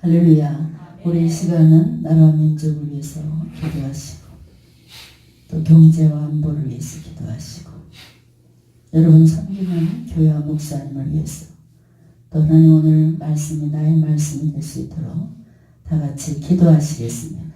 할렐루야. 우리 이 시간은 나라와 민족을 위해서 기도하시고 또 경제와 안보를 위해서 기도하시고 여러분 섬기는 교회와 목사님을 위해서 또 하나님 오늘 말씀이 나의 말씀이 될 수 있도록 다 같이 기도하시겠습니다.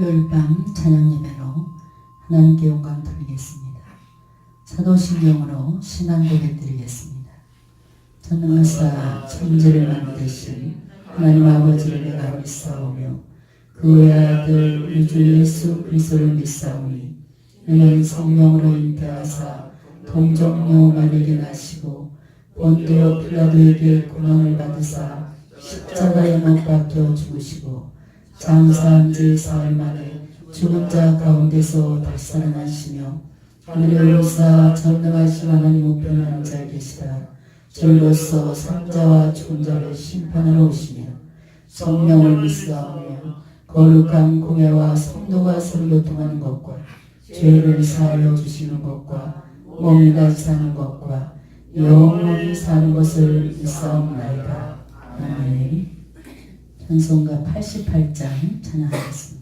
일요일 밤 찬양 예배로 하나님께 영광 돌리겠습니다. 사도신경으로 신앙 고백 드리겠습니다. 전능하사 천지를 만드신 하나님 아버지를 내가 믿사오며 그의 아들 우리 주 예수 그리스도를 믿사오니 이는 성령으로 잉태하사 동정녀 마리아에게 나시고 본디오 필라도에게 고난을 받으사 십자가에 못 박혀 죽으시고 장사한 지 사흘 만에 죽은 자 가운데서 다시 살아나시며 하늘에 오르사 전능하신 하나님 우편에 앉아 계시다. 저희로서 산자와 죽은 자를 심판하러 오시며 성령을 믿사오며 거룩한 공예와 성도가 서로 교통하는 것과 죄를 사하여 주시는 것과 몸이 다시 사는 것과 영원히 사는 것을 믿사옵나이다. 아멘. 찬송가 88장 찬양하겠습니다.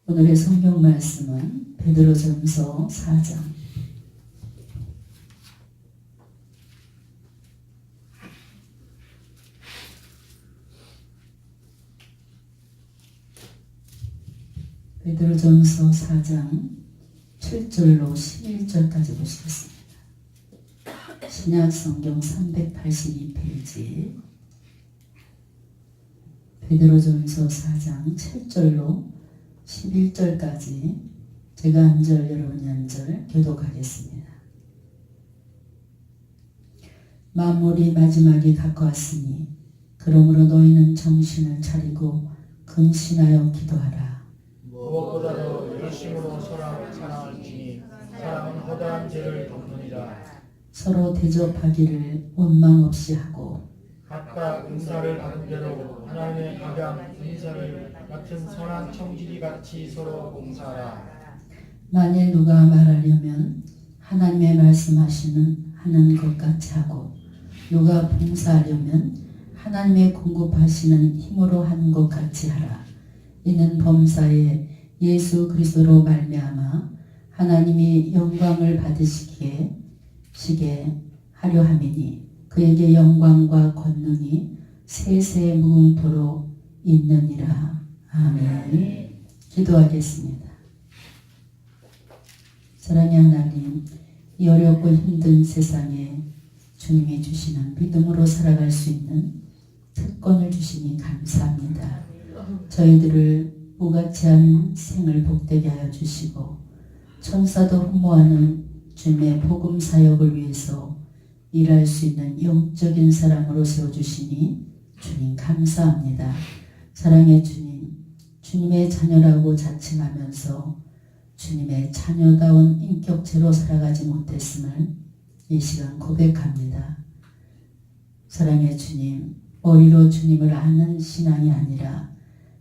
오늘의 성경 말씀은 베드로전서 4장 베드로전서 4장 7절로 11절까지 보시겠습니다. 신약성경 382페이지 베드로전서 4장 7절로 11절까지 제가 한 절 여러분이 한 절 교독하겠습니다. 만물이 마지막이 가까웠으니 그러므로 너희는 정신을 차리고 근신하여 기도하라. 무엇보다도 열심으로 사랑을 지니 사랑은 허다한 죄를 덮느니라. 서로 대접하기를 원망 없이 하고 각각 은사를 받은 대로 하나님의 각양 은사를 같은 선한 청지기 같이 서로 봉사하라. 만일 누가 말하려면 하나님의 말씀하시는 하는 것 같이 하고 누가 봉사하려면 하나님의 공급하시는 힘으로 하는 것 같이 하라. 이는 범사에 예수 그리스도로 말미암아 하나님이 영광을 받으시게 하려 함이니 그에게 영광과 권능이 세세 무궁토록 있느니라. 아멘. 기도하겠습니다. 사랑의 하나님, 이 어렵고 힘든 세상에 주님이 주시는 믿음으로 살아갈 수 있는 특권을 주시니 감사합니다. 저희들을 무가치한 생을 복되게 하여 주시고 천사도 흠모하는 주님의 복음 사역을 위해서 일할 수 있는 영적인 사람으로 세워주시니 주님 감사합니다. 사랑의 주님, 주님의 자녀라고 자칭하면서 주님의 자녀다운 인격체로 살아가지 못했음을 이 시간 고백합니다. 사랑의 주님, 머리로 주님을 아는 신앙이 아니라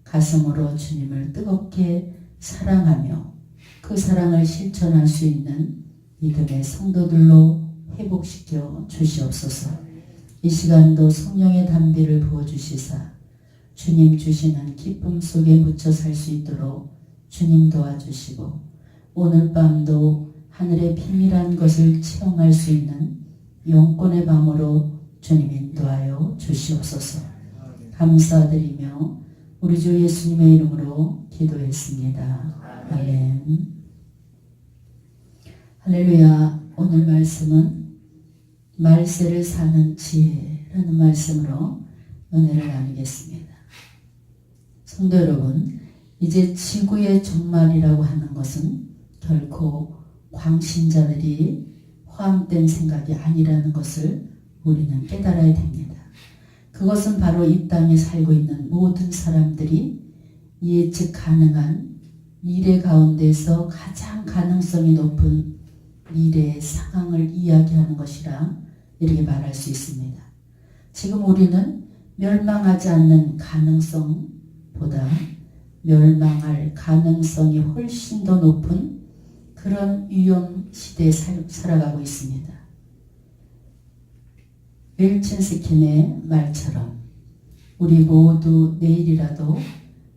가슴으로 주님을 뜨겁게 사랑하며 그 사랑을 실천할 수 있는 믿음의 성도들로 회복시켜 주시옵소서. 이 시간도 성령의 담비를 부어주시사 주님 주시는 기쁨 속에 묻혀 살 수 있도록 주님 도와주시고 오늘 밤도 하늘의 비밀한 것을 체험할 수 있는 영권의 밤으로 주님 인도하여 주시옵소서. 감사드리며 우리 주 예수님의 이름으로 기도했습니다. 아멘. 할렐루야. 오늘 말씀은 말세를 사는 지혜라는 말씀으로 은혜를 나누겠습니다. 성도 여러분, 이제 지구의 종말이라고 하는 것은 결코 광신자들이 포함된 생각이 아니라는 것을 우리는 깨달아야 됩니다. 그것은 바로 이 땅에 살고 있는 모든 사람들이 예측 가능한 미래 가운데서 가장 가능성이 높은 미래의 상황을 이야기하는 것이라 이렇게 말할 수 있습니다. 지금 우리는 멸망하지 않는 가능성보다 멸망할 가능성이 훨씬 더 높은 그런 위험 시대에 살아가고 있습니다. 웰친스킨의 말처럼 우리 모두 내일이라도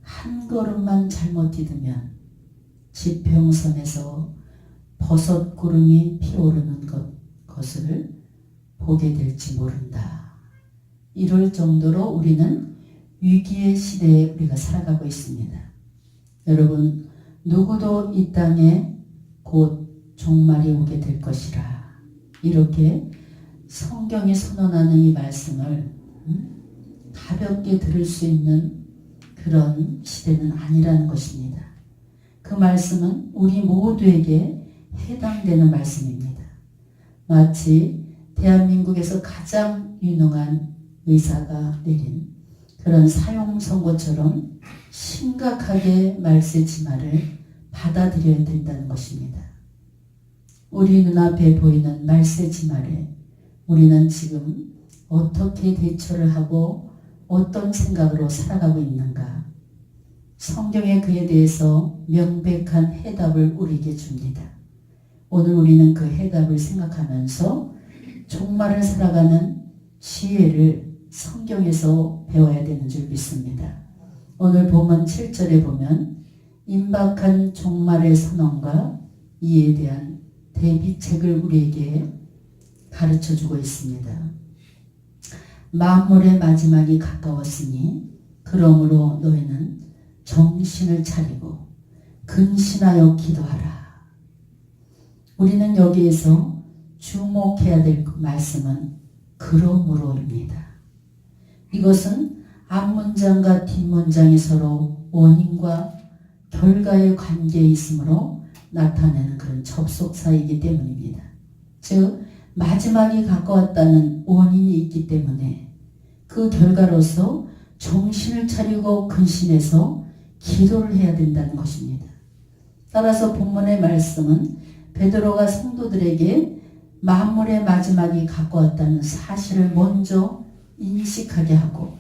한 걸음만 잘못 디디면 지평선에서 버섯구름이 피어오르는 것을 보게 될지 모른다. 이럴 정도로 우리는 위기의 시대에 우리가 살아가고 있습니다. 여러분, 누구도 이 땅에 곧 종말이 오게 될 것이라 이렇게 성경이 선언하는 이 말씀을 가볍게 들을 수 있는 그런 시대는 아니라는 것입니다. 그 말씀은 우리 모두에게 해당되는 말씀입니다. 마치 대한민국에서 가장 유능한 의사가 내린 그런 사형 선고처럼 심각하게 말세 지말을 받아들여야 된다는 것입니다. 우리 눈앞에 보이는 말세 지말에 우리는 지금 어떻게 대처를 하고 어떤 생각으로 살아가고 있는가? 성경에 그에 대해서 명백한 해답을 우리에게 줍니다. 오늘 우리는 그 해답을 생각하면서 종말을 살아가는 지혜를 성경에서 배워야 되는 줄 믿습니다. 오늘 본문 7절에 보면 임박한 종말의 선언과 이에 대한 대비책을 우리에게 가르쳐주고 있습니다. 만물의 마지막이 가까웠으니 그러므로 너희는 정신을 차리고 근신하여 기도하라. 우리는 여기에서 주목해야 될 그 말씀은 그러므로입니다. 이것은 앞문장과 뒷문장이 서로 원인과 결과의 관계에 있으므로 나타내는 그런 접속사이기 때문입니다. 즉 마지막이 가까웠다는 원인이 있기 때문에 그 결과로서 정신을 차리고 근신해서 기도를 해야 된다는 것입니다. 따라서 본문의 말씀은 베드로가 성도들에게 만물의 마지막이 가까웠다는 사실을 먼저 인식하게 하고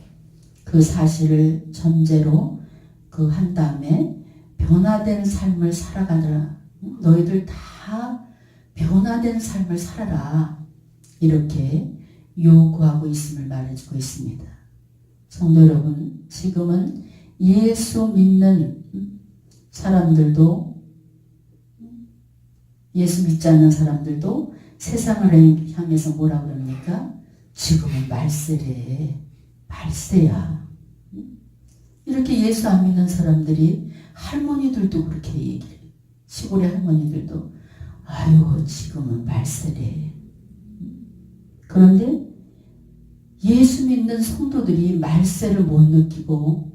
그 사실을 전제로 그 한 다음에 변화된 삶을 살아가느라 너희들 다 변화된 삶을 살아라 이렇게 요구하고 있음을 말해주고 있습니다. 성도 여러분, 지금은 예수 믿는 사람들도 예수 믿지 않는 사람들도 세상을 향해서 뭐라 그럽니까? 지금은 말세래. 말세야. 이렇게 예수 안 믿는 사람들이 할머니들도 그렇게 얘기해요. 시골의 할머니들도 아유 지금은 말세래. 그런데 예수 믿는 성도들이 말세를 못 느끼고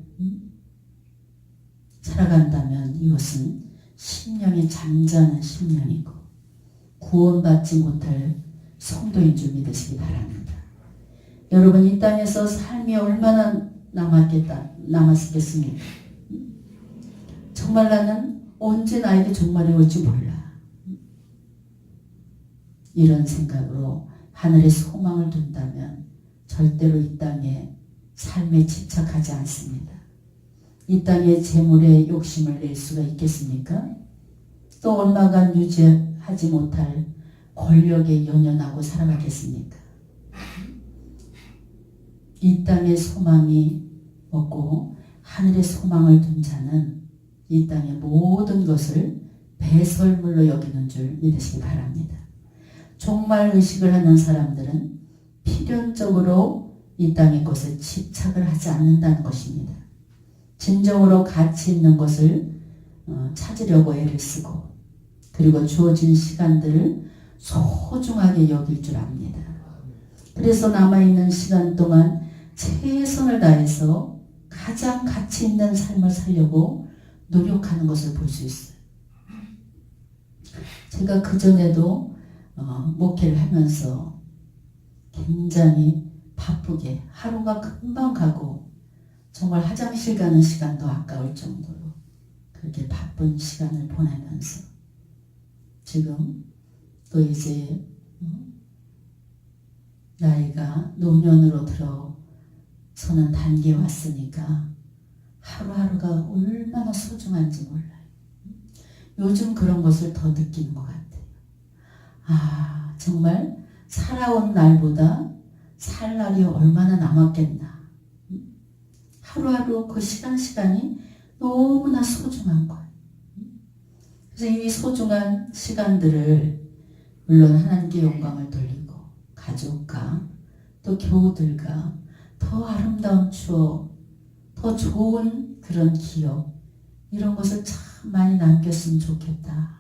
살아간다면 이것은 심령이 잠자는 심령이고 구원받지 못할 성도인 줄 믿으시기 바랍니다. 여러분, 이 땅에서 삶이 얼마나 남았겠습니까? 정말 나는 언제 나에게 종말이 올지 몰라. 이런 생각으로 하늘에 소망을 둔다면 절대로 이 땅에 삶에 집착하지 않습니다. 이 땅의 재물에 욕심을 낼 수가 있겠습니까? 또 얼마간 유지하지 못할 권력에 연연하고 살아가겠습니까? 이 땅의 소망이 없고 하늘의 소망을 둔 자는 이 땅의 모든 것을 배설물로 여기는 줄 믿으시기 바랍니다. 종말 의식을 하는 사람들은 필연적으로 이 땅의 것에 집착을 하지 않는다는 것입니다. 진정으로 가치 있는 것을 찾으려고 애를 쓰고 그리고 주어진 시간들을 소중하게 여길 줄 압니다. 그래서 남아있는 시간 동안 최선을 다해서 가장 가치 있는 삶을 살려고 노력하는 것을 볼 수 있어요. 제가 그전에도 목회를 하면서 굉장히 바쁘게 하루가 금방 가고 정말 화장실 가는 시간도 아까울 정도로 그렇게 바쁜 시간을 보내면서 지금 또 이제 나이가 노년으로 들어서는 단계에 왔으니까 하루하루가 얼마나 소중한지 몰라요. 요즘 그런 것을 더 느끼는 것 같아요. 아, 정말 살아온 날보다 살 날이 얼마나 남았겠나. 하루하루 그 시간이 너무나 소중한 거예요. 그래서 이 소중한 시간들을 물론 하나님께 영광을 돌리고 가족과 또 교우들과 더 아름다운 추억, 더 좋은 그런 기억 이런 것을 참 많이 남겼으면 좋겠다.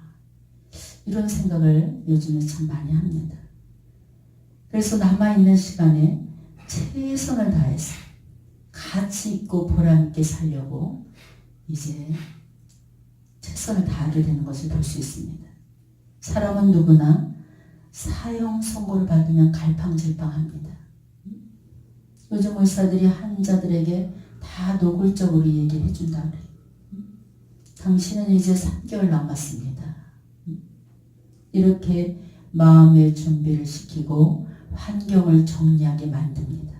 이런 생각을 요즘에 참 많이 합니다. 그래서 남아있는 시간에 최선을 다해서 가치 있고 보람 있게 살려고 이제 최선을 다하게 되는 것을 볼 수 있습니다. 사람은 누구나 사형 선고를 받으면 갈팡질팡합니다. 요즘 의사들이 환자들에게 다 노골적으로 얘기를 해준다 그래요. 당신은 이제 3개월 남았습니다. 이렇게 마음의 준비를 시키고 환경을 정리하게 만듭니다.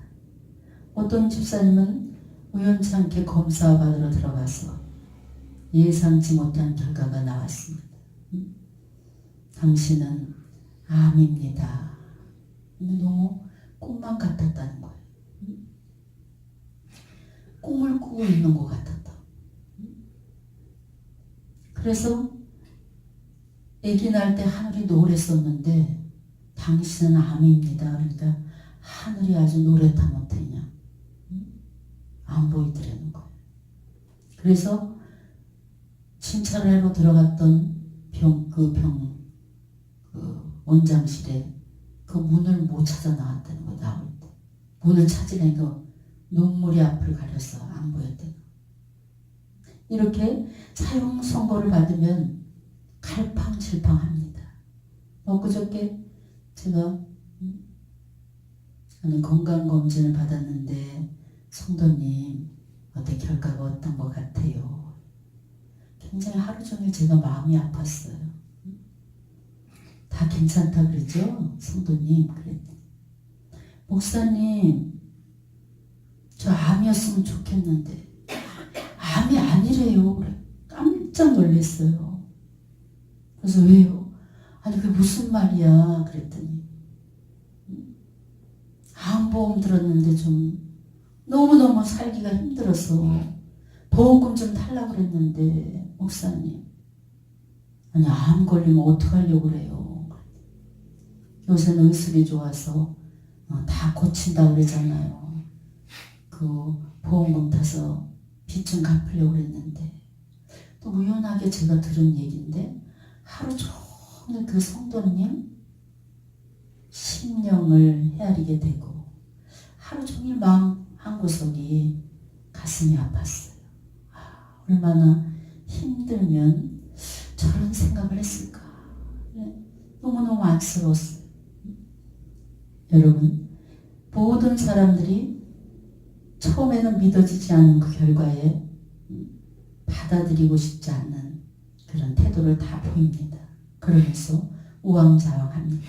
어떤 집사님은 우연찮게 검사 받으러 들어가서 예상치 못한 결과가 나왔습니다. 당신은 암입니다. 너무 꿈만 같았다는 거예요. 꿈을 꾸고 있는 것 같았다. 그래서 아기 낳을 때 하늘이 노랬었는데 당신은 암입니다. 그러니까 하늘이 아주 노랗다 못했냐. 안 보이더라는 거예요. 그래서 진찰하러 들어갔던 원장실에 그 문을 못 찾아 나왔다는 거, 나올 때. 문을 찾으려니까 눈물이 앞을 가려서 안 보였대요. 이렇게 사형 선고를 받으면 갈팡질팡합니다. 그저께 제가 건강검진을 받았는데 성도님 어때 결과가 어떤 것 같아요? 굉장히 하루 종일 제가 마음이 아팠어요. 다 괜찮다 그러죠? 성도님 그랬더니 목사님 저 암이었으면 좋겠는데 암이 아니래요. 그래. 깜짝 놀랐어요. 그래서 왜요? 아니 그게 무슨 말이야 그랬더니 암보험 들었는데 좀 너무너무 살기가 힘들어서 보험금 좀 달라고 그랬는데 목사님 아니 암 걸리면 어떡하려고 그래요. 요새는 의술이 좋아서 다 고친다고 그러잖아요. 그 보험금 타서 빚 좀 갚으려고 그랬는데 또 우연하게 제가 들은 얘기인데 하루 종일 그 성도님 심령을 헤아리게 되고 하루 종일 마음 한구석이 가슴이 아팠어요. 얼마나 힘들면 저런 생각을 했을까. 너무너무 안쓰러웠어요. 여러분 모든 사람들이 처음에는 믿어지지 않은 그 결과에 받아들이고 싶지 않는 그런 태도를 다 보입니다. 그러면서 우왕좌왕합니다.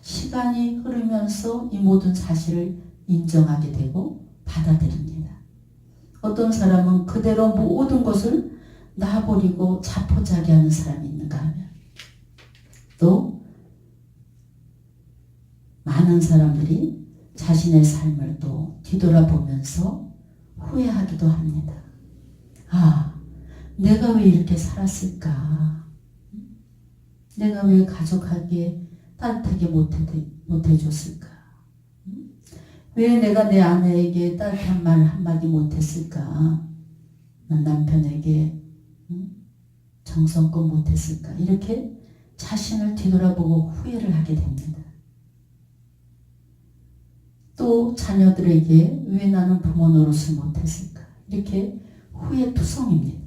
시간이 흐르면서 이 모든 사실을 인정하게 되고 받아들입니다. 어떤 사람은 그대로 모든 것을 놔버리고 자포자기하는 사람이 있는가 하면, 또 많은 사람들이 자신의 삶을 또 뒤돌아보면서 후회하기도 합니다. 아, 내가 왜 이렇게 살았을까? 내가 왜 가족에게 따뜻하게 못해줬을까? 왜 내가 내 아내에게 따뜻한 말 한마디 못했을까? 난 남편에게 정성껏 못했을까? 이렇게 자신을 뒤돌아보고 후회를 하게 됩니다. 또 자녀들에게 왜 나는 부모 노릇을 못했을까? 이렇게 후회투성입니다.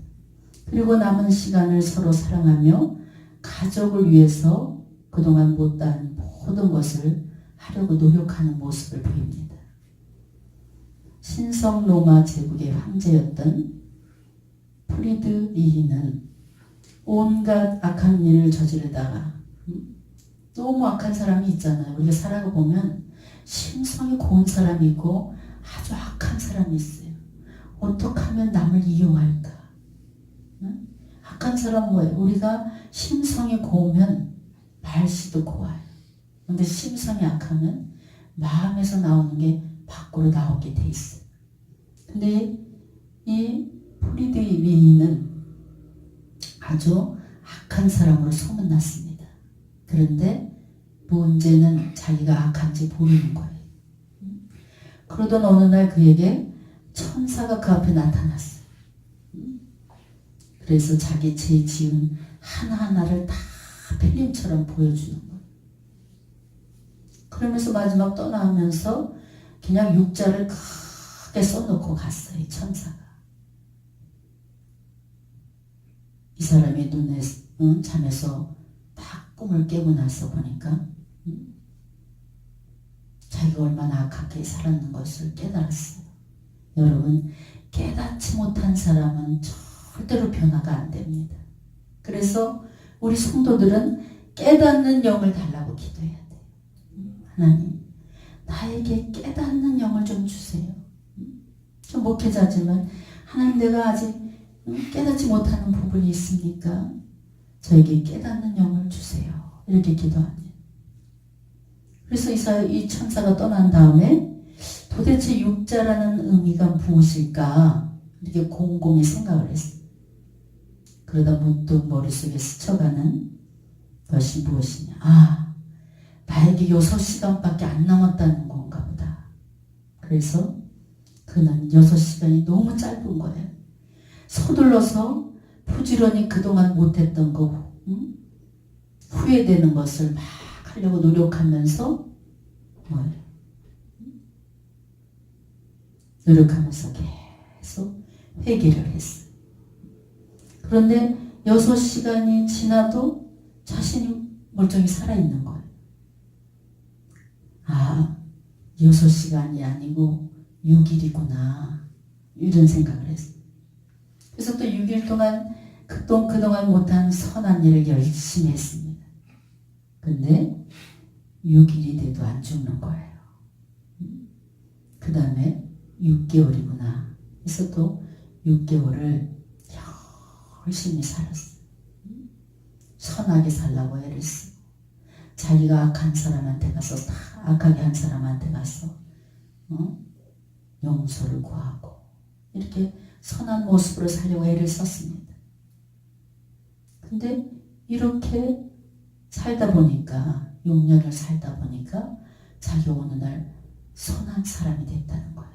그리고 남은 시간을 서로 사랑하며 가족을 위해서 그동안 못한 모든 것을 하려고 노력하는 모습을 보입니다. 신성 로마 제국의 황제였던 프리드리히는 온갖 악한 일을 저지르다가, 너무 악한 사람이 있잖아요. 우리가 살아가 보면 심성이 고운 사람이 있고 아주 악한 사람이 있어요. 어떻게 하면 남을 이용할까? 악한 사람 뭐예요? 우리가 심성이 고우면 말씨도 고와요. 근데 심성이 악하면 마음에서 나오는 게 밖으로 나오게 돼 있어요. 근데 이 프리드리히는 아주 악한 사람으로 소문났습니다. 그런데 문제는 자기가 악한지 모르는 거예요. 그러던 어느 날 그에게 천사가 그 앞에 나타났어요. 그래서 자기 죄 지은 하나하나를 다 필름처럼 보여주는 거예요. 그러면서 마지막 떠나면서 그냥 육자를 크게 써놓고 갔어요. 이 천사가. 이 사람의 눈에 잠에서 딱 꿈을 깨고 나서 보니까 자기가 얼마나 악하게 살았는 것을 깨달았어요. 여러분, 깨닫지 못한 사람은 절대로 변화가 안 됩니다. 그래서 우리 성도들은 깨닫는 영을 달라고 기도해야 돼요. 하나님, 나에게 깨닫는 영을 좀 주세요. 좀 목회자지만 하나님, 내가 아직 깨닫지 못하는 부분이 있습니까? 저에게 깨닫는 영을 주세요. 이렇게 기도합니다. 그래서 이 천사가 떠난 다음에 도대체 육자라는 의미가 무엇일까? 이렇게 곰곰이 생각을 했어요. 그러다 문득 머릿속에 스쳐가는 것이 무엇이냐. 아, 나에게 6시간밖에 안 남았다는 건가 보다. 그래서 그는 6시간이 너무 짧은 거예요. 서둘러서 부지런히 그동안 못했던 거, 후회되는 것을 막 하려고 노력하면서 노력하면서 계속 회개를 했어요. 그런데 6시간이 지나도 자신이 멀쩡히 살아있는 거예요. 아, 6시간이 아니고 6일이구나. 이런 생각을 했어요. 그래서 또 6일 동안 그동안 못한 선한 일을 열심히 했습니다. 근데 6일이 돼도 안 죽는 거예요. 그 다음에 6개월이구나. 그래서 또 6개월을 열심히 살았어요. 선하게 살라고 애를 쓰고, 자기가 악한 사람한테 가서, 다 악하게 한 사람한테 가서 용서를 구하고, 이렇게 선한 모습으로 살려고 애를 썼습니다. 근데 이렇게 살다 보니까, 6년을 살다 보니까 자기가 어느 날 선한 사람이 됐다는 거예요.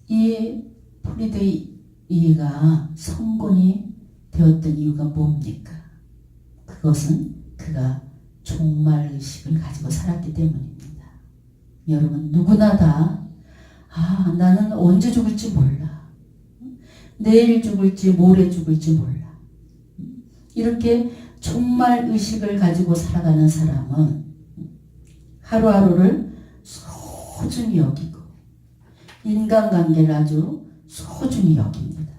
이 프리드리히가 성군이 되었던 이유가 뭡니까? 그것은 그가 종말의식을 가지고 살았기 때문입니다. 여러분, 누구나 다 나는 언제 죽을지 몰라. 내일 죽을지 모레 죽을지 몰라. 이렇게 종말의식을 가지고 살아가는 사람은 하루하루를 소중히 여기고 인간관계를 아주 소중히 여깁니다.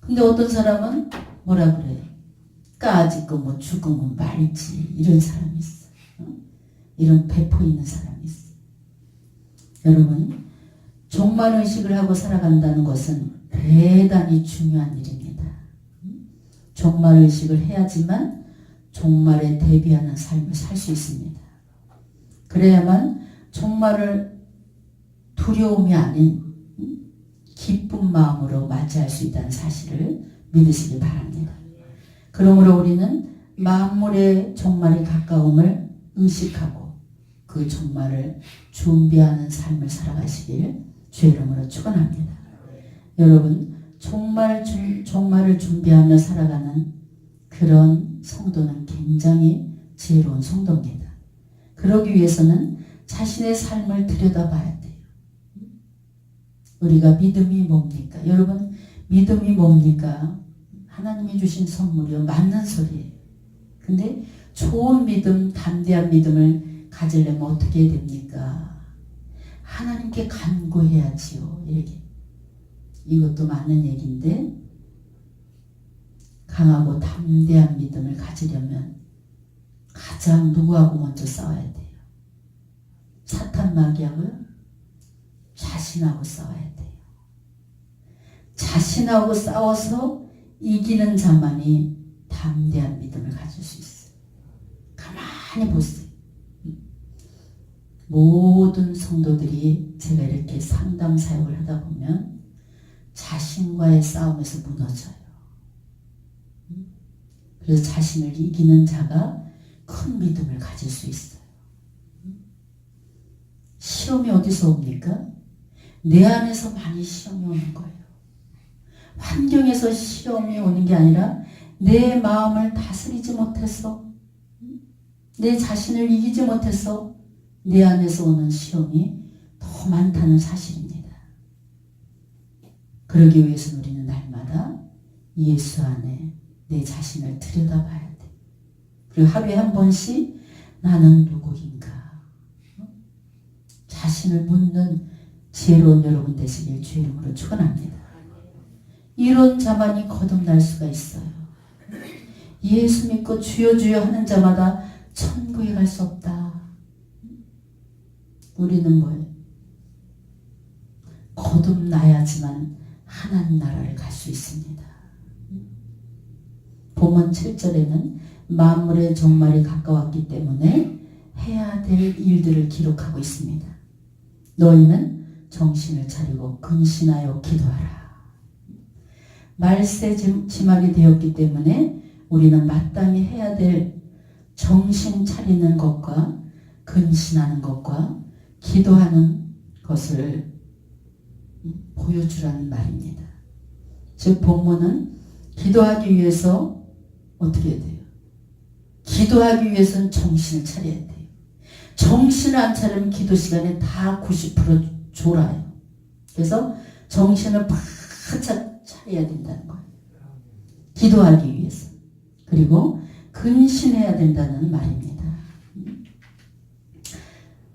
근데 어떤 사람은 뭐라 그래요? 까짓거 뭐 죽으면 말지, 이런 사람이 있어요. 이런 배포 있는 사람이 있어요. 여러분, 종말의식을 하고 살아간다는 것은 대단히 중요한 일입니다. 종말의식을 해야지만 종말에 대비하는 삶을 살 수 있습니다. 그래야만 종말을 두려움이 아닌 기쁜 마음으로 맞이할 수 있다는 사실을 믿으시기 바랍니다. 그러므로 우리는 만물의 종말이 가까움을 의식하고 그 종말을 준비하는 삶을 살아가시길 주의 이름으로 축원합니다. 여러분, 종말을 준비하며 살아가는 그런 성도는 굉장히 지혜로운 성도입니다. 그러기 위해서는 자신의 삶을 들여다봐야 돼요. 우리가 믿음이 뭡니까? 여러분, 믿음이 뭡니까? 하나님이 주신 선물이요. 맞는 소리예요. 근데 좋은 믿음, 담대한 믿음을 가지려면 어떻게 해야 됩니까? 하나님께 간구해야지요. 이렇게. 이것도 맞는 얘기인데, 강하고 담대한 믿음을 가지려면 가장 누구하고 먼저 싸워야 돼요? 사탄 마귀하고요? 자신하고 싸워야 돼요. 자신하고 싸워서 이기는 자만이 담대한 믿음을 가질 수 있어요. 가만히 보세요. 모든 성도들이 제가 이렇게 상담 사역을 하다 보면 자신과의 싸움에서 무너져요. 그래서 자신을 이기는 자가 큰 믿음을 가질 수 있어요. 시험이 어디서 옵니까? 내 안에서 많이 시험이 오는 거예요. 환경에서 시험이 오는 게 아니라 내 마음을 다스리지 못해서, 내 자신을 이기지 못해서 내 안에서 오는 시험이 더 많다는 사실입니다. 그러기 위해서는 우리는 날마다 예수 안에 내 자신을 들여다봐야 돼. 그리고 하루에 한 번씩 나는 누구인가? 자신을 묻는 지혜로운 여러분 되시길 주의 이름으로 축원합니다. 이런 자만이 거듭날 수가 있어요. 예수 믿고 주여 주여 하는 자마다 천국에 갈 수 없다. 우리는 뭐예요? 거듭나야지만 하나님 나라를 갈 수 있습니다. 본문 7절에는 만물의 종말이 가까웠기 때문에 해야 될 일들을 기록하고 있습니다. 너희는 정신을 차리고 근신하여 기도하라. 말세 지말이 되었기 때문에 우리는 마땅히 해야 될 정신 차리는 것과 근신하는 것과 기도하는 것을 보여주라는 말입니다. 즉 본문은 기도하기 위해서 어떻게 해야 돼요? 기도하기 위해서는 정신을 차려야 돼요. 정신을 안 차리면 기도 시간에 다 90% 졸아요. 그래서 정신을 바짝 차려야 된다는 거예요. 기도하기 위해서. 그리고 근신해야 된다는 말입니다.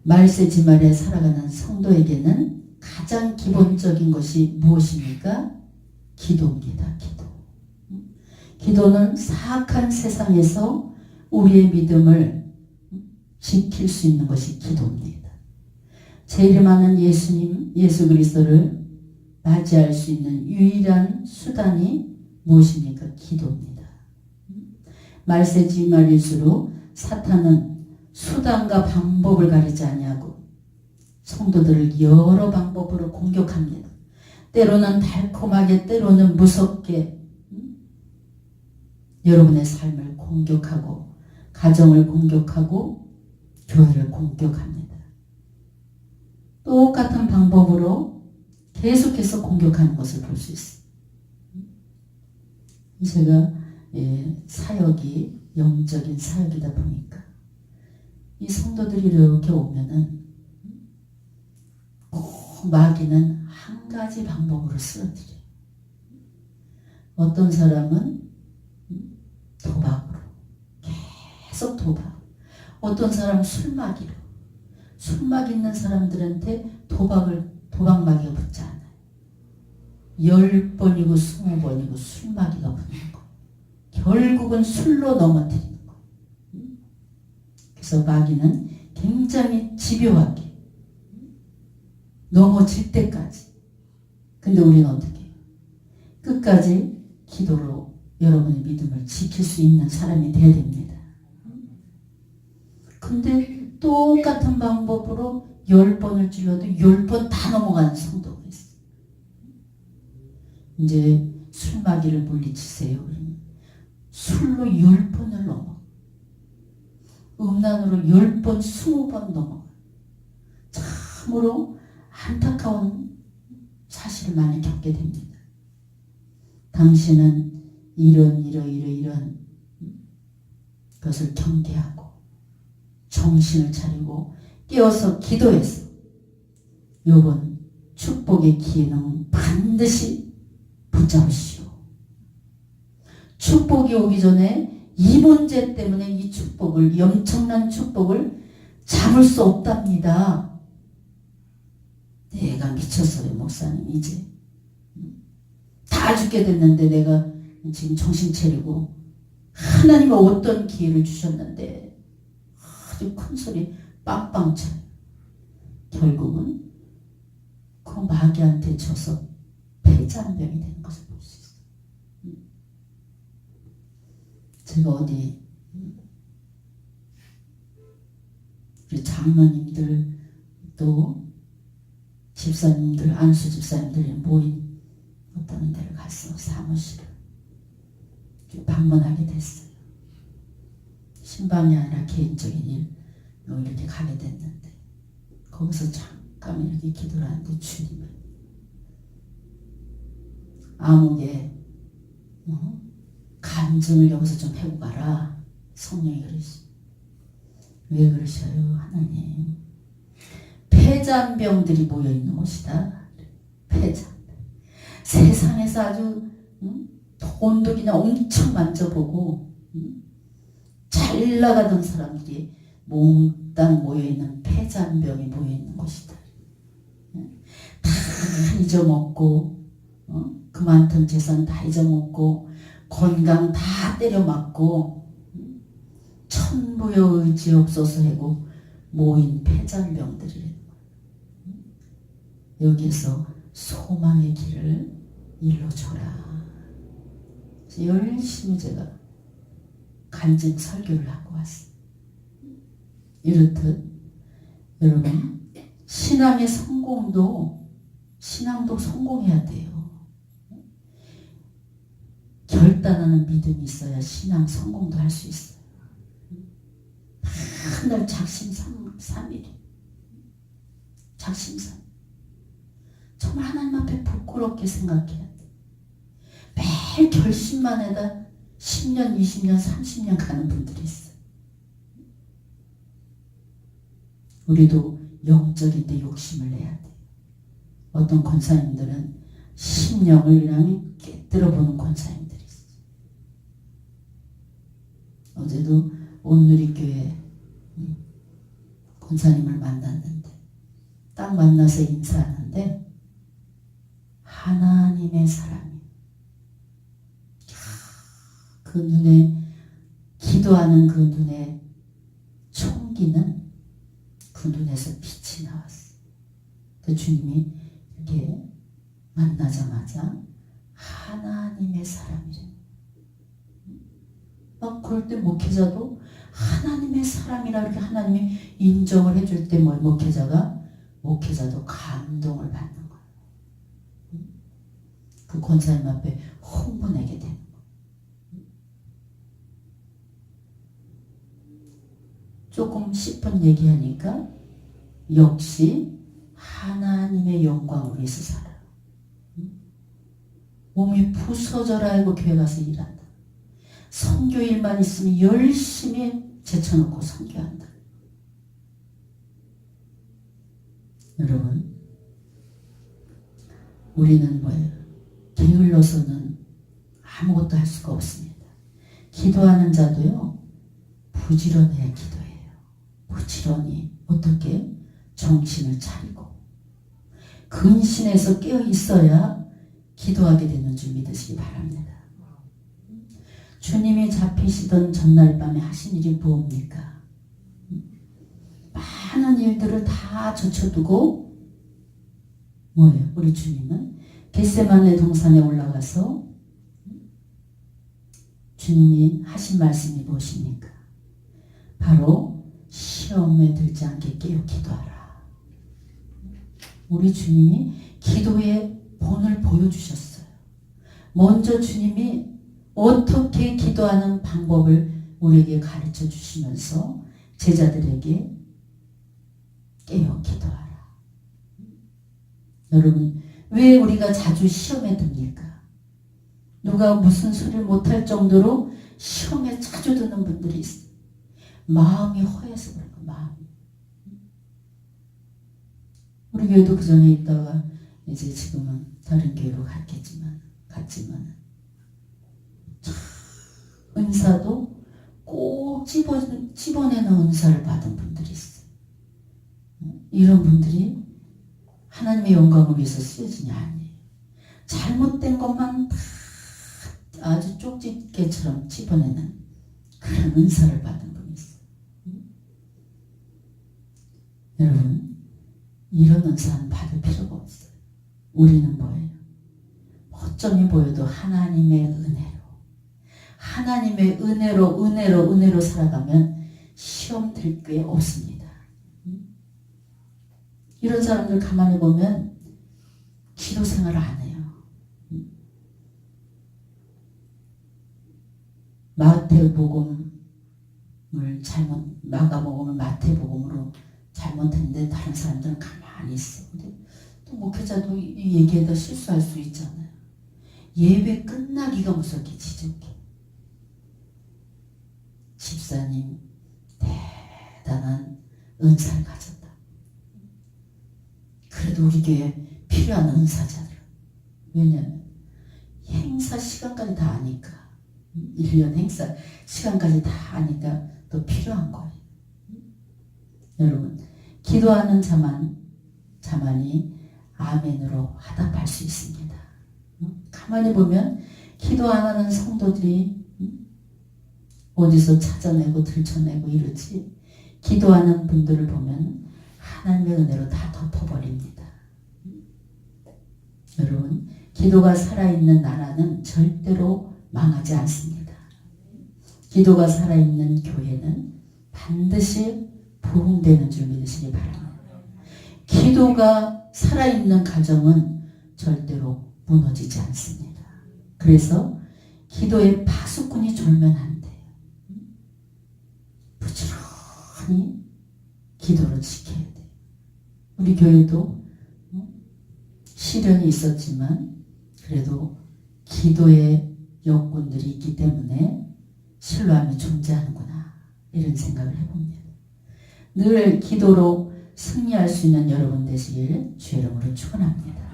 말세지말에 살아가는 성도에게는 가장 기본적인 것이 무엇입니까? 기도입니다. 기도. 기도는 사악한 세상에서 우리의 믿음을 지킬 수 있는 것이 기도입니다. 제일 많은 예수님, 예수 그리스도를 맞이할 수 있는 유일한 수단이 무엇입니까? 기도입니다. 말세지말일수록 사탄은 수단과 방법을 가리지 아니하고 성도들을 여러 방법으로 공격합니다. 때로는 달콤하게, 때로는 무섭게 여러분의 삶을 공격하고 가정을 공격하고 교회를 공격합니다. 똑같은 방법으로 계속해서 공격하는 것을 볼 수 있어요. 제가 사역이 영적인 사역이다 보니까 이 성도들이 이렇게 오면은 꼭 마귀는 한 가지 방법으로 쓰러뜨려요. 어떤 사람은 도박으로, 계속 도박. 어떤 사람은 술마귀로. 술마귀 있는 사람들한테 도박 마귀가 붙지 않아요. 10번이고 20번이고 술마귀가 붙는 거. 결국은 술로 넘어뜨리는 거. 그래서 마귀는 굉장히 집요하게 넘어질 때까지. 근데 우리는 어떻게 해요? 끝까지 기도로 여러분의 믿음을 지킬 수 있는 사람이 돼야 됩니다. 근데 똑같은 방법으로 10번을 찔러도 10번 다 넘어가는 성도가 있어요. 이제 술마귀를 물리치세요. 그러면 술로 10번을 넘어. 음란으로 10번, 20번 넘어. 참으로 안타까운 사실을 많이 겪게 됩니다. 당신은 이런 것을 경계하고 정신을 차리고 깨어서 기도해서 요번 축복의 기회는 반드시 붙잡으시오. 축복이 오기 전에 이 문제 때문에 이 축복을, 이 엄청난 축복을 잡을 수 없답니다. 내가 미쳤어요, 목사님. 이제 다 죽게 됐는데 내가 지금 정신 차리고 하나님은 어떤 기회를 주셨는데 아주 큰 소리 빵빵 쳐요. 결국은 그 마귀한테 져서 폐잔병이 되는 것을 볼 수 있어요. 제가 어디 우리 장로님들 또 집사님들, 안수 집사님들이 모인 어떤 데를 갔어. 사무실을 방문하게 됐어요. 신방이 아니라 개인적인 일로 이렇게 가게 됐는데 거기서 잠깐 이렇게 기도를 하는데 주님은 암흑의 간증을 여기서 좀 해고 가라. 성령이 그러시. 왜 그러셔요? 하나님, 폐잔병들이 모여있는 곳이다. 폐잔병. 세상에서 아주 돈도 그냥 엄청 만져보고 잘 나가던 사람들이 몽땅 모여있는 폐잔병이 모여있는 곳이다. 다 잊어먹고 그 많던 재산 다 잊어먹고 건강 다 때려맞고 천부여 의지 없어서 하고 모인 폐잔병들이라는 거예요. 여기서 소망의 길을 일러줘라. 열심히 제가 간증 설교를 하고 왔어요. 이렇듯 여러분, 신앙도 성공해야 돼요. 결단하는 믿음이 있어야 신앙 성공도 할 수 있어요. 한날 작심삼일. 작심삼일. 정말 하나님 앞에 부끄럽게 생각해야 돼. 매일 결심만 해다 10년, 20년, 30년 가는 분들이 있어요. 우리도 영적인데 욕심을 내야 돼. 어떤 권사님들은 심령을 그냥 깨뜨려보는 권사님들이 있어요. 어제도 온누리교회 권사님을 만났는데 딱 만나서 인사하는데 하나님의 사람이 그 눈에 기도하는 그 눈에 총기는 그 눈에서 빛이 나왔어. 그 주님이 이렇게 만나자마자 하나님의 사람이래. 막 그럴 때 목회자도 하나님의 사람이라 이렇게 하나님이 인정을 해줄 때 목회자도 감동을 받는 거야. 그 권사님 앞에 흥분하게 되는 거야. 조금 10분 얘기하니까 역시 하나님의 영광을 위해서 살아요. 몸이 부서져라 하고 교회 가서 일한다. 선교일만 있으면 열심히 제쳐놓고 선교한다. 여러분, 우리는 뭐예요? 게을러서는 아무것도 할 수가 없습니다. 기도하는 자도요, 부지런해야 기도해요. 부지런히 어떻게? 정신을 차리고 근신해서 깨어 있어야 기도하게 되는 줄 믿으시기 바랍니다. 주님이 잡히시던 전날 밤에 하신 일이 무엇입니까? 많은 일들을 다 젖혀두고 뭐예요? 우리 주님은 겟세마네 동산에 올라가서 주님이 하신 말씀이 무엇입니까? 바로 시험에 들지 않게 깨어 기도하라. 우리 주님이 기도의 본을 보여주셨어요. 먼저 주님이 어떻게 기도하는 방법을 우리에게 가르쳐 주시면서 제자들에게 깨어 기도하라. 여러분, 왜 우리가 자주 시험에 듭니까? 누가 무슨 소리를 못할 정도로 시험에 자주 드는 분들이 있어요. 마음이 허해서 그런 거, 마음이. 우리 교회도 그 전에 있다가 이제 지금은 다른 교회로 갔지만 은사도 꼭 집어내는 은사를 받은 분들이 있어요. 이런 분들이 하나님의 영광을 위해서 쓰여지냐 아니에요. 잘못된 것만 다 아주 쪽집게처럼 집어내는 그런 은사를 받은 분이 있어요. 여러분, 이런 은사는 받을 필요가 없어요. 우리는 뭐예요? 허점이 보여도 하나님의 은혜로 살아가면 시험 들 게 없습니다. 이런 사람들 가만히 보면 기도 생활을 안 해요. 마가복음을 마태복음으로 잘못했는데 다른 사람들은 가만히 있어. 근데 또 목회자도 이 얘기에다 실수할 수 있잖아요. 예배 끝나기가 무섭게 지적해. 집사님 대단한 은사를 가졌다. 그래도 우리 교회에 필요한 은사자들. 왜냐하면 행사 시간까지 다 아니까. 1년 행사 시간까지 다 아니까 또 필요한 거예요. 여러분, 기도하는 자만이 아멘으로 화답할 수 있습니다. 가만히 보면 기도 안 하는 성도들이 어디서 찾아내고 들춰내고 이러지, 기도하는 분들을 보면 하나님의 은혜로 다 덮어버립니다. 여러분, 기도가 살아있는 나라는 절대로 망하지 않습니다. 기도가 살아있는 교회는 반드시 부흥되는 줄 믿으시기 바랍니다. 기도가 살아있는 가정은 절대로 무너지지 않습니다. 그래서 기도의 파수꾼이 졸면 안 돼요. 부지런히 기도를 지켜야 돼요. 우리 교회도 시련이 있었지만 그래도 기도의 여건들이 있기 때문에 신뢰함이 존재하는구나, 이런 생각을 해봅니다. 늘 기도로 승리할 수 있는 여러분 되시길 주의 이름으로 축원합니다.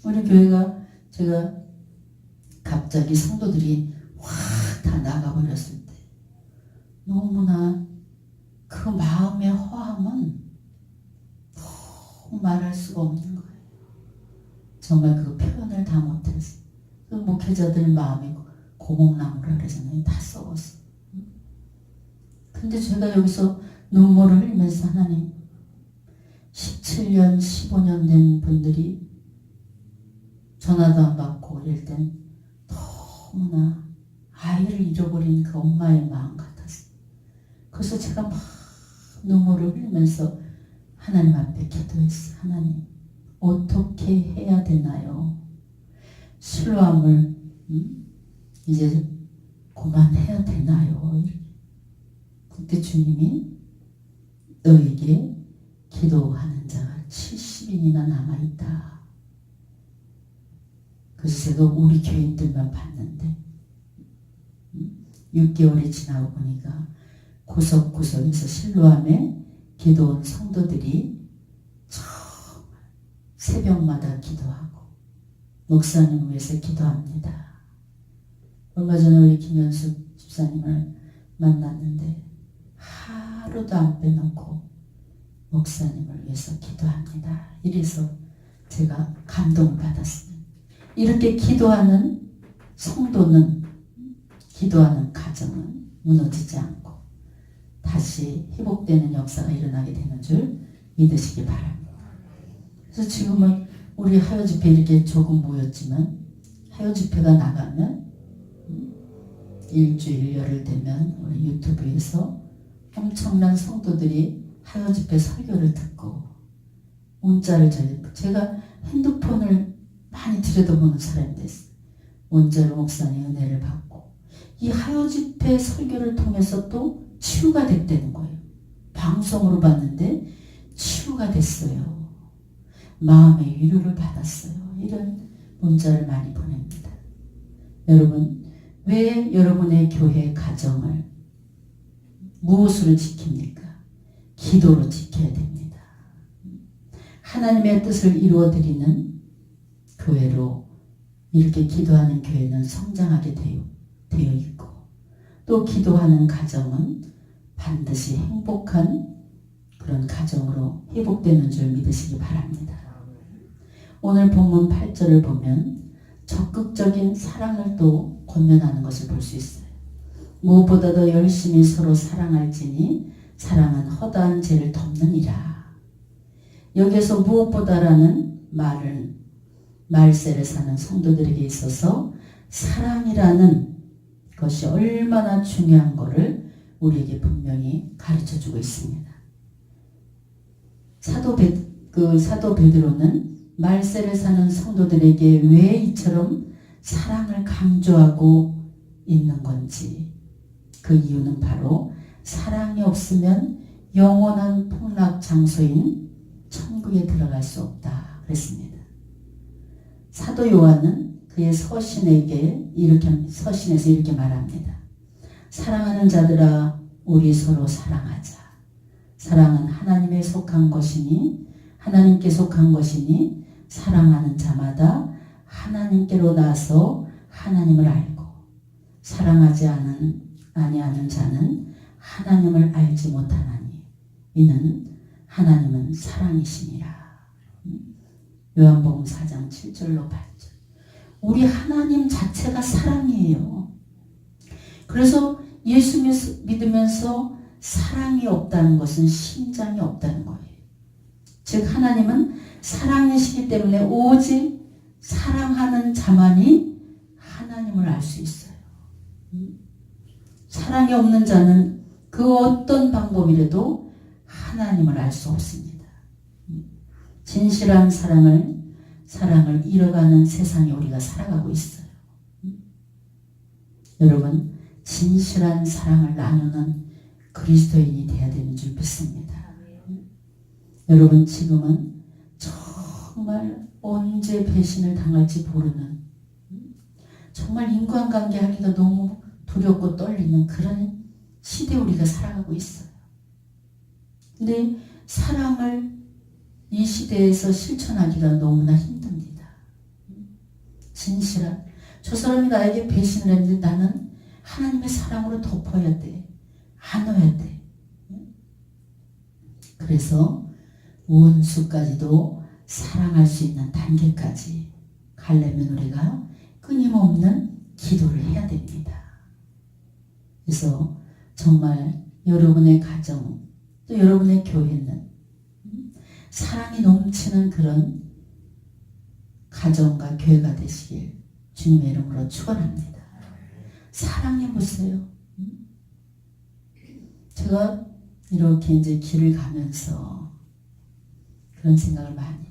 우리 교회가 제가 갑자기 성도들이 확 다 나가버렸을 때 너무나 그 마음의 허함은 너무 말할 수가 없는 거예요. 정말 그 표현을 다 못해서 그 목회자들 마음이 고목나무라 그러잖아요. 다 썩었어. 근데 제가 여기서 눈물을 흘리면서 하나님, 17년 15년 된 분들이 전화도 안 받고 이럴 땐 너무나 아이를 잃어버린 그 엄마의 마음 같았어요. 그래서 제가 막 눈물을 흘리면서 하나님 앞에 기도했어요. 하나님, 어떻게 해야 되나요? 실로암을 이제 그만해야 되나요? 그때 주님이 너에게 기도하는 자가 70인이나 남아있다. 그래서 제가 우리 교인들만 봤는데 6개월이 지나고 보니까 구석구석에서 실로암에 기도온 성도들이 정말 새벽마다 기도하고 목사님 위해서 기도합니다. 얼마 전에 우리 김현수 집사님을 만났는데 하루도 안 빼놓고 목사님을 위해서 기도합니다. 이래서 제가 감동을 받았습니다. 이렇게 기도하는 성도는, 기도하는 가정은 무너지지 않고 다 다시 회복되는 역사가 일어나게 되는 줄 믿으시기 바랍니다. 그래서 지금은 우리 하여 집회 이렇게 조금 모였지만 하여 집회가 나가면 일주일 열흘 되면 우리 유튜브에서 엄청난 성도들이 하여 집회 설교를 듣고 문자를 제가 핸드폰을 많이 들여다보는 사람이 됐어요. 원자로 목사님 은혜를 받고 이 하여 집회 설교를 통해서 또 치유가 됐다는 거예요. 방송으로 봤는데 치유가 됐어요. 마음의 위로를 받았어요. 이런 문자를 많이 보냅니다. 여러분, 왜 여러분의 교회 가정을 무엇으로 지킵니까? 기도로 지켜야 됩니다. 하나님의 뜻을 이루어드리는 교회로 이렇게 기도하는 교회는 성장하게 되어 있고 또 기도하는 가정은 반드시 행복한 그런 가정으로 회복되는 줄 믿으시기 바랍니다. 오늘 본문 8절을 보면 적극적인 사랑을 또 권면하는 것을 볼 수 있어요. 무엇보다도 열심히 서로 사랑할지니 사랑은 허다한 죄를 덮느니라. 여기에서 무엇보다라는 말은 말세를 사는 성도들에게 있어서 사랑이라는 것이 얼마나 중요한 것을 우리에게 분명히 가르쳐주고 있습니다. 사도 베드로는 말세를 사는 성도들에게 왜 이처럼 사랑을 강조하고 있는 건지 그 이유는 바로 사랑이 없으면 영원한 폭락 장소인 천국에 들어갈 수 없다 그랬습니다. 사도 요한은 그의 서신에서 이렇게 말합니다. 사랑하는 자들아 우리 서로 사랑하자. 사랑은 하나님께 속한 것이니 사랑하는 자마다 하나님께로 나서 하나님을 알고 사랑하지 아니하는 자는 하나님을 알지 못하나니 이는 하나님은 사랑이시니라. 요한복음 4장 7절로 8절. 우리 하나님 자체가 사랑이에요. 그래서 예수 믿으면서 사랑이 없다는 것은 심장이 없다는 거예요. 즉 하나님은 사랑이시기 때문에 오직 사랑하는 자만이 하나님을 알 수 있어요. 사랑이 없는 자는 그 어떤 방법이라도 하나님을 알 수 없습니다. 진실한 사랑을 잃어가는 세상에 우리가 살아가고 있어요. 여러분, 진실한 사랑을 나누는 그리스도인이 되어야 되는 줄 믿습니다. 여러분, 지금은 정말 언제 배신을 당할지 모르는, 정말 인간관계 하기가 너무 두렵고 떨리는 그런 시대에 우리가 살아가고 있어요. 근데 사랑을 이 시대에서 실천하기가 너무나 힘듭니다. 진실한, 저 사람이 나에게 배신을 했는데 나는 하나님의 사랑으로 덮어야 돼. 안아야 돼. 그래서 원수까지도 사랑할 수 있는 단계까지 가려면 우리가 끊임없는 기도를 해야 됩니다. 그래서 정말 여러분의 가정, 또 여러분의 교회는 사랑이 넘치는 그런 가정과 교회가 되시길 주님의 이름으로 축원합니다. 사랑해보세요. 제가 이렇게 이제 길을 가면서 그런 생각을 많이,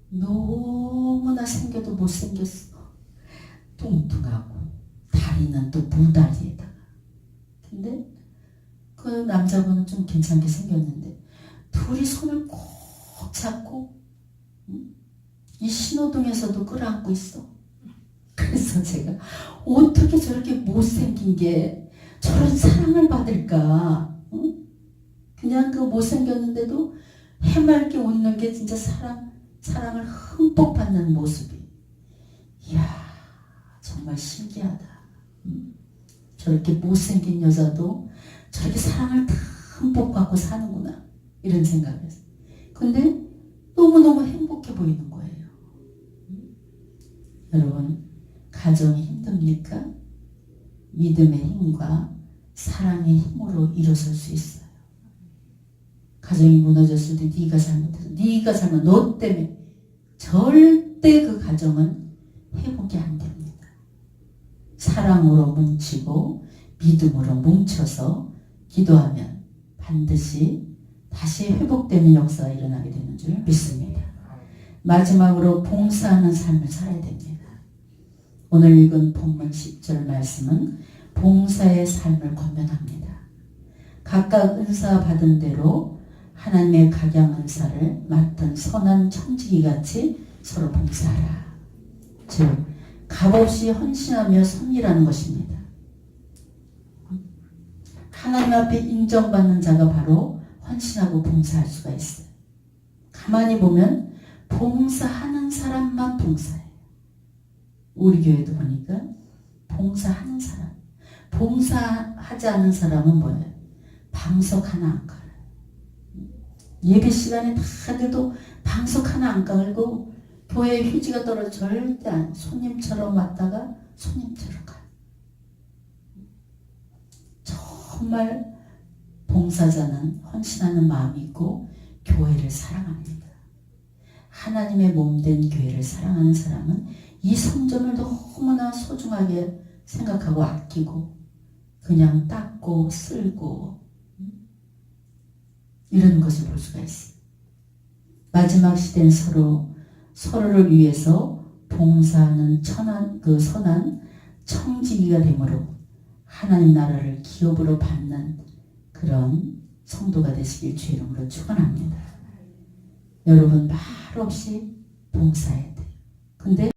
너무나 생겨도 못생겼어. 뚱뚱하고 다리는 또 무다리에다가. 근데 그 남자분은 좀 괜찮게 생겼는데 둘이 손을 꼭 잡고 이 신호등에서도 끌어안고 있어. 그래서 제가 어떻게 저렇게 못생긴 게 저런 사랑을 받을까? 그냥 그 못생겼는데도 해맑게 웃는 게 진짜 사랑을 흠뻑 받는 모습이, 이야 정말 신기하다. 저렇게 못생긴 여자도 저렇게 사랑을 흠뻑 받고 사는구나, 이런 생각을 했어요. 근데 너무너무 행복해 보이는 거예요. 여러분, 가정이 힘듭니까? 믿음의 힘과 사랑의 힘으로 일어설 수 있어요. 가정이 무너졌을 때 네가 잘못해서 네가 잘못 너 때문에 절대 그 가정은 회복이 안 됩니다. 사랑으로 뭉치고 믿음으로 뭉쳐서 기도하면 반드시 다시 회복되는 역사가 일어나게 되는 줄 믿습니다. 마지막으로 봉사하는 삶을 살아야 됩니다. 오늘 읽은 본문 10절 말씀은 봉사의 삶을 권면합니다. 각각 은사 받은 대로 하나님의 각양 은사를 맡은 선한 청지기같이 서로 봉사하라. 즉 값없이 헌신하며 섬기라는 것입니다. 하나님 앞에 인정받는 자가 바로 헌신하고 봉사할 수가 있어요. 가만히 보면 봉사하는 사람만 봉사해요. 우리 교회도 보니까 봉사하는 사람, 봉사하지 않은 사람은 뭐예요? 방석 하나 안 깔아요. 예배 시간에 다들도 방석 하나 안 깔고 교회 휴지가 떨어져 절대 안, 손님처럼 왔다가 손님처럼 가요. 정말 봉사자는 헌신하는 마음이 있고 교회를 사랑합니다. 하나님의 몸된 교회를 사랑하는 사람은 이 성전을 너무나 소중하게 생각하고 아끼고 그냥 닦고 쓸고 이런 것을 볼 수가 있어요. 마지막 시대는 서로를 위해서 봉사하는 선한 청지기가 되므로 하나님 나라를 기업으로 받는 그런 성도가 되시길 주의 이름으로 축원합니다. 여러분 말 없이 봉사해야 돼요. 근데